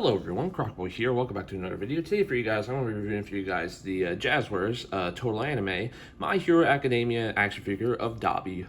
Hello everyone, Crockboy here. Welcome back to another video. Today for you guys, I'm going to be reviewing for you guys the Jazwares Total Anime My Hero Academia action figure of Dabi.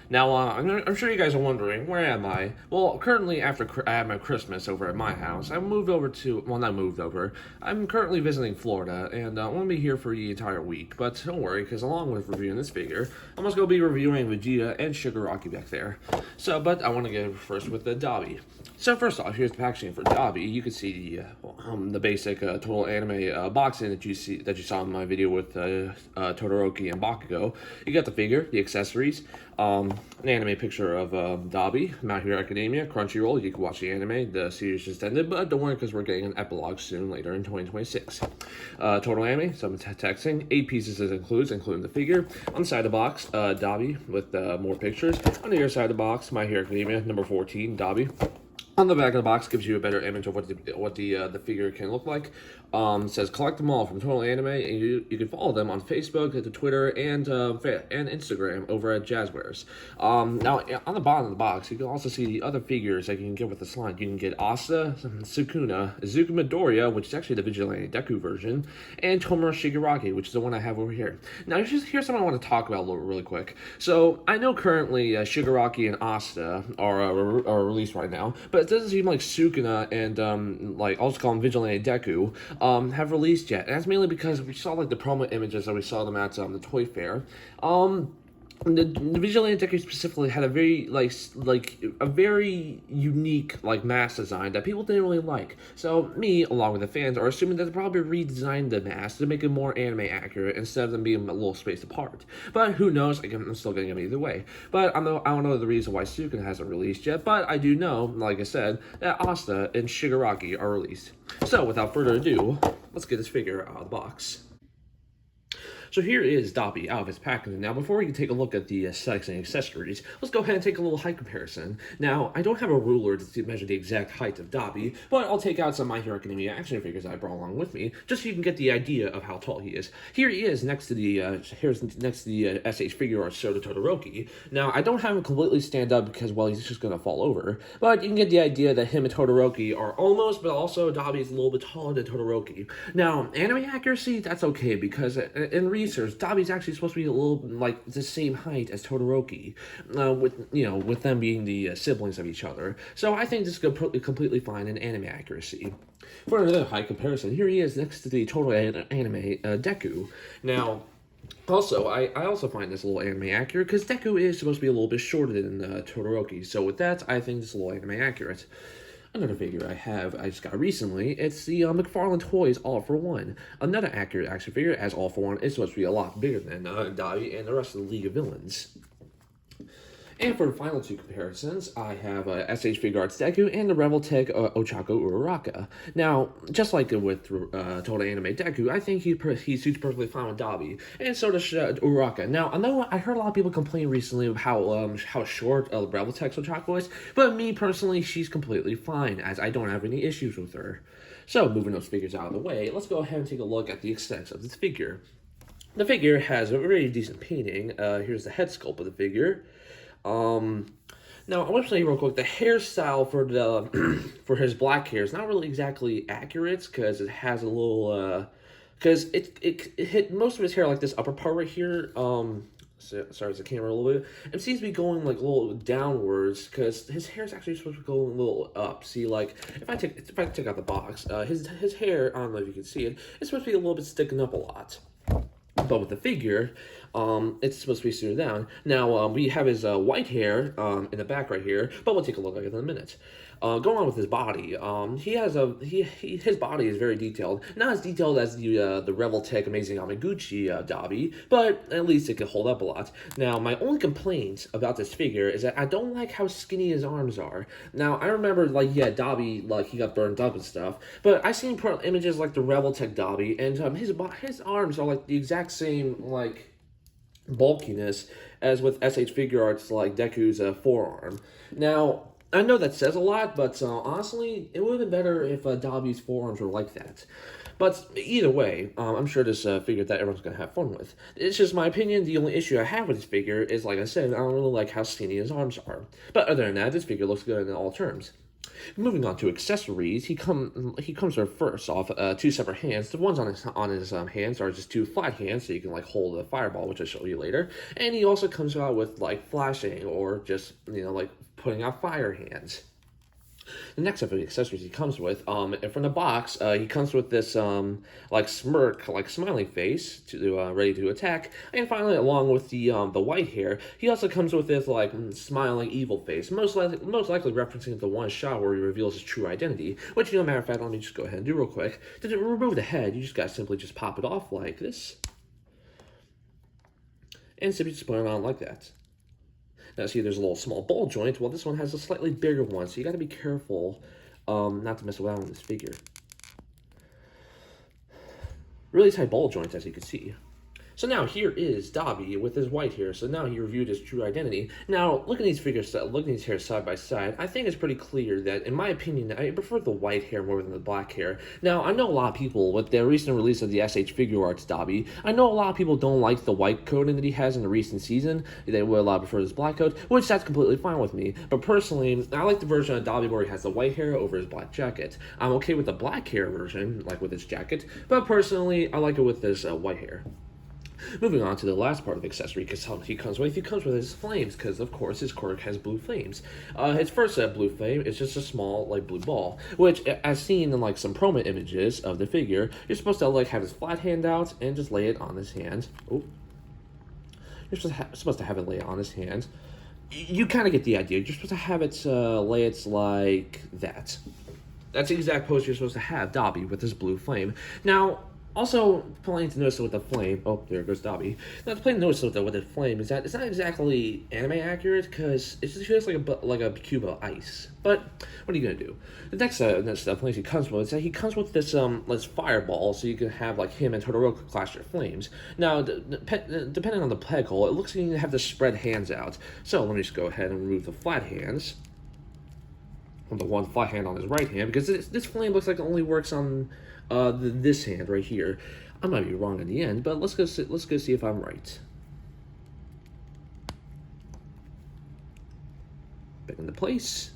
Now, I'm sure you guys are wondering, where am I? Well, currently, after I had my Christmas over at my house, I moved over to, well, not moved over, I'm currently visiting Florida, and I'm going to be here for the entire week. But don't worry, because along with reviewing this figure, I'm also going to be reviewing Vegeta and Shigaraki back there. But I want to get first with the Dabi. So first off, here's the packaging for Dabi. You can see the basic Total Anime boxing that you saw in my video with Todoroki and Bakugo. You got the figure, the accessories, an anime picture of Dabi, My Hero Academia, Crunchyroll. You can watch the anime. The series just ended, but don't worry because we're getting an epilogue soon later in 2026. Total Anime, some texting, 8 pieces it includes, including the figure. On the side of the box, Dabi with more pictures. On the other side of the box, My Hero Academia, number 14, Dabi. On the back of the box gives you a better image of what the figure can look like. It says collect them all from Total Anime, and you can follow them on Facebook, to Twitter, and Instagram over at Jazwares. Now on the bottom of the box, you can also see the other figures that you can get with this line. You can get Asta, Sukuna, Izuku Midoriya, which is actually the Vigilante Deku version, and Tomura Shigaraki, which is the one I have over here. Now here's something I want to talk about a little really quick. So I know currently Shigaraki and Asta are released right now, but it doesn't seem like Sukuna and I'll just call them Vigilante Deku have released yet. And that's mainly because we saw the promo images that we saw them at the Toy Fair. The Vigilante Deku specifically had a very a very unique mask design that people didn't really like. So me, along with the fans, are assuming that they probably redesigned the mask to make it more anime accurate instead of them being a little spaced apart. But who knows? I'm still getting them either way. But I don't know the reason why Sukuna hasn't released yet. But I do know, like I said, that Asta and Shigaraki are released. So without further ado, let's get this figure out of the box. So here is Dabi out of its packaging. Now, before we can take a look at the aesthetics and accessories, let's go ahead and take a little height comparison. Now, I don't have a ruler to measure the exact height of Dabi, but I'll take out some My Hero Academia action figures I brought along with me, just so you can get the idea of how tall he is. Here he is next to the SH figure art Soda Todoroki. Now, I don't have him completely stand up because, well, he's just going to fall over, but you can get the idea that him and Todoroki are almost, but also Dabi is a little bit taller than Todoroki. Now, anime accuracy, that's okay, because in research, Dabi's actually supposed to be a little the same height as Todoroki, with them being the siblings of each other. So I think this is completely fine in anime accuracy. For another height comparison, here he is next to the Total Anime Deku. Now, also, I also find this a little anime accurate because Deku is supposed to be a little bit shorter than Todoroki. So with that, I think this is a little anime accurate. Another figure I just got recently, it's the McFarlane Toys All For One. Another accurate action figure, as All For One is supposed to be a lot bigger than Dabi and the rest of the League of Villains. And for the final two comparisons, I have SH Figure Arts Deku and the Rebel Tech Ochako Uraraka. Now, just like with Total Anime Deku, I think he suits perfectly fine with Dabi, and so does Uraraka. Now, I know I heard a lot of people complain recently of how short Rebel Tech Ochako is, but me personally, she's completely fine, as I don't have any issues with her. So, moving those figures out of the way, let's go ahead and take a look at the aesthetics of this figure. The figure has a very decent painting. Here's the head sculpt of the figure. Now I want to say real quick, the hairstyle for his black hair is not really exactly accurate because it has a little because it hit most of his hair like this upper part right here. Sorry, it's the camera a little bit. It seems to be going a little downwards because his hair is actually supposed to go a little up. See, if I take out the box, his hair, I don't know if you can see it, it's supposed to be a little bit sticking up a lot. But with the figure, it's supposed to be smoothed down. Now, we have his white hair in the back right here, but we'll take a look at it in a minute. Going on with his body, his body is very detailed. Not as detailed as the Rebel Tech Amazing Amaguchi Dabi, but at least it can hold up a lot. Now, my only complaint about this figure is that I don't like how skinny his arms are. Now, I remember, Dabi, he got burned up and stuff, but I've seen images like the Rebel Tech Dabi, and his arms are the exact same, bulkiness as with SH Figure Arts Deku's forearm. Now, I know that says a lot, but honestly, it would have been better if Dabi's forearms were like that. But either way, I'm sure this figure that everyone's going to have fun with. It's just my opinion. The only issue I have with this figure is, like I said, I don't really like how skinny his arms are. But other than that, this figure looks good in all terms. Moving on to accessories, he comes with first off two separate hands. The ones on his hands are just two flat hands, so you can like hold a fireball, which I'll show you later. And he also comes out with like flashing or just like putting out fire hands. The next set of accessories he comes with, and from the box, he comes with this like smirk, like smiling face to ready to attack, and finally, along with the white hair, he also comes with this like smiling evil face, most likely referencing the one shot where he reveals his true identity. Which, matter of fact, let me just go ahead and do real quick. To remove the head, you just gotta simply just pop it off like this, and simply just put it on like that. Now see, there's a little small ball joint. Well, this one has a slightly bigger one, so you got to be careful not to mess around with this figure. Really tight ball joints, as you can see. So now here is Dabi with his white hair. So now he reviewed his true identity. Now look at these figures, look at these hairs side by side. I think it's pretty clear that, in my opinion, I prefer the white hair more than the black hair. Now I know a lot of people with the recent release of the SH Figure Arts Dabi. I know a lot of people don't like the white coating that he has in the recent season. They would a lot prefer his black coat, which that's completely fine with me. But personally, I like the version of Dabi where he has the white hair over his black jacket. I'm okay with the black hair version, like with his jacket, but personally, I like it with his white hair. Moving on to the last part of the accessory, because he comes with his flames, because of course his quirk has blue flames. His first blue flame is just a small like blue ball, which, as seen in like some promo images of the figure, you're supposed to like have his flat hand out and just lay it on his hand. Oh, you're supposed to have it lay on his hand. You kind of get the idea. You're supposed to have it lay it like that. That's the exact pose you're supposed to have Dabi with his blue flame. Now, also, plain to notice with the flame, oh, there goes Dabi. Now, the plain to notice with the flame is that it's not exactly anime accurate, because it just feels like a cube of ice. But what are you gonna do? The next flames he comes with is that he comes with this fireball, so you can have like him and Todoroki clash their flames. Now, depending on the peg hole, it looks like you have to spread hands out. So let me just go ahead and remove the flat hands from the one flat hand on his right hand, because this flame looks like it only works on this hand right here. I might be wrong in the end, but let's go see if I'm right. Back into place.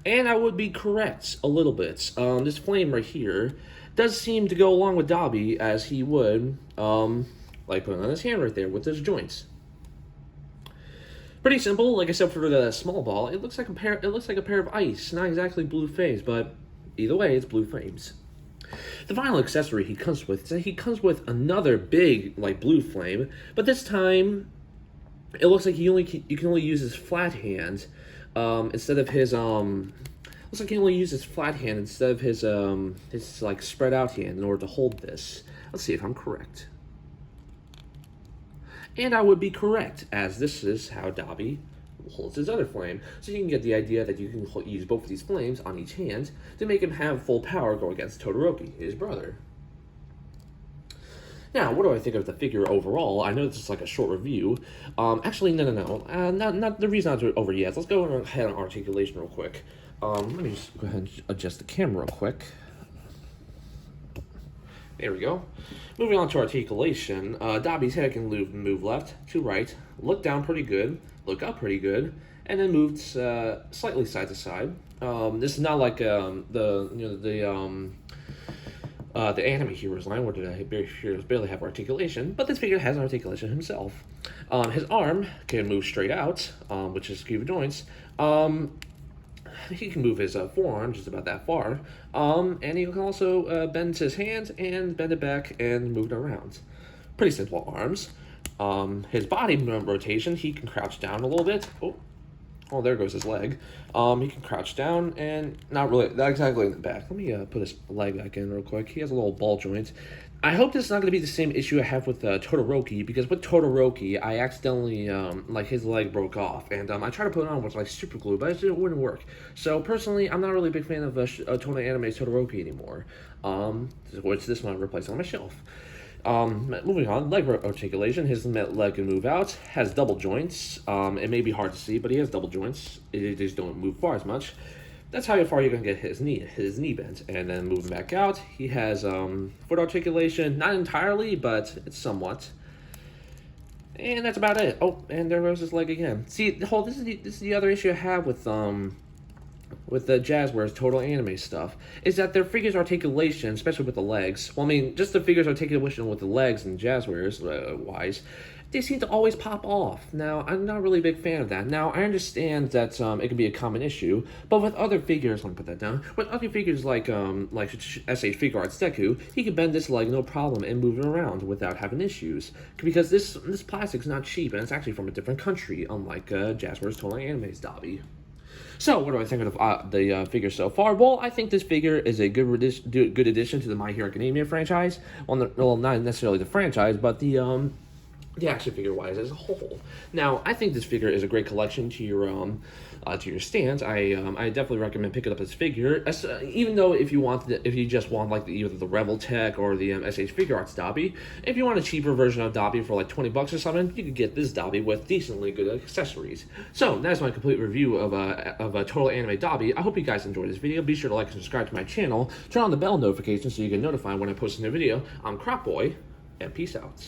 And I would be correct a little bit. This flame right here does seem to go along with Dabi, as he would like put it on his hand right there with his joints. Pretty simple, like I said, for the small ball, it looks like a pair of ice, not exactly blue flames, but either way, it's blue flames. The final accessory he comes with is that he comes with another big, like, blue flame, but this time, it looks like you can only use his flat hand, instead of his, looks like he only uses flat hand instead of his like, spread out hand in order to hold this. Let's see if I'm correct. And I would be correct, as this is how Dabi holds his other flame. So you can get the idea that you can use both of these flames on each hand to make him have full power go against Todoroki, his brother. Now, what do I think of the figure overall? I know this is like a short review. Actually, no. Not the reason not over yet. Let's go ahead on articulation real quick. Let me just go ahead and adjust the camera real quick. There we go. Moving on to articulation, Dabi's head can move left to right, look down pretty good, look up pretty good, and then move slightly side to side. This is not like the anime heroes line where the heroes barely have articulation, but this figure has articulation himself. His arm can move straight out, which is cube joints. He can move his forearm just about that far, and he can also bend his hand and bend it back and move it around. Pretty simple arms. His body rotation, he can crouch down a little bit. Oh, there goes his leg. He can crouch down and not exactly in the back. Let me put his leg back in real quick. He has a little ball joint. I hope this is not going to be the same issue I have with Todoroki, because with Todoroki, I accidentally, like, his leg broke off, and I tried to put it on with, like, super glue, but it wouldn't work. So, personally, I'm not really a big fan of Total Anime's Todoroki anymore, which this one I'm replacing on my shelf. Moving on, leg articulation. His leg can move out, has double joints. It may be hard to see, but he has double joints. They just don't move far as much. That's how far you're going to get his knee bent. And then moving back out, he has foot articulation, not entirely, but it's somewhat. And that's about it. Oh, and there goes his leg again. See, this is the other issue I have with the Jazwares Total Anime stuff, is that their figures articulation, especially with the legs, well, I mean, just the figures articulation with the legs and Jazwares wise, they seem to always pop off. Now, I'm not really a big fan of that. Now, I understand that it can be a common issue, but with other figures, let me put that down, with other figures like SH Figure Arts Deku, he can bend this leg no problem and move it around without having issues. Because this plastic's not cheap, and it's actually from a different country, unlike Jazwares Total Anime's Dabi. So, what do I think of the figure so far? Well, I think this figure is a good addition to the My Hero Academia franchise. Well, not necessarily the franchise, but the action figure wise as a whole. Now, I think this figure is a great collection to your stands. I definitely recommend picking up this figure. Even though if you just want like either the Rebel Tech or the SH Figure Arts Dabi, if you want a cheaper version of Dabi for like $20 or something, you could get this Dabi with decently good accessories. So that's my complete review of a Total Anime Dabi. I hope you guys enjoyed this video. Be sure to like and subscribe to my channel. Turn on the bell notification so you get notified when I post a new video. I'm Crop Boy, and peace out.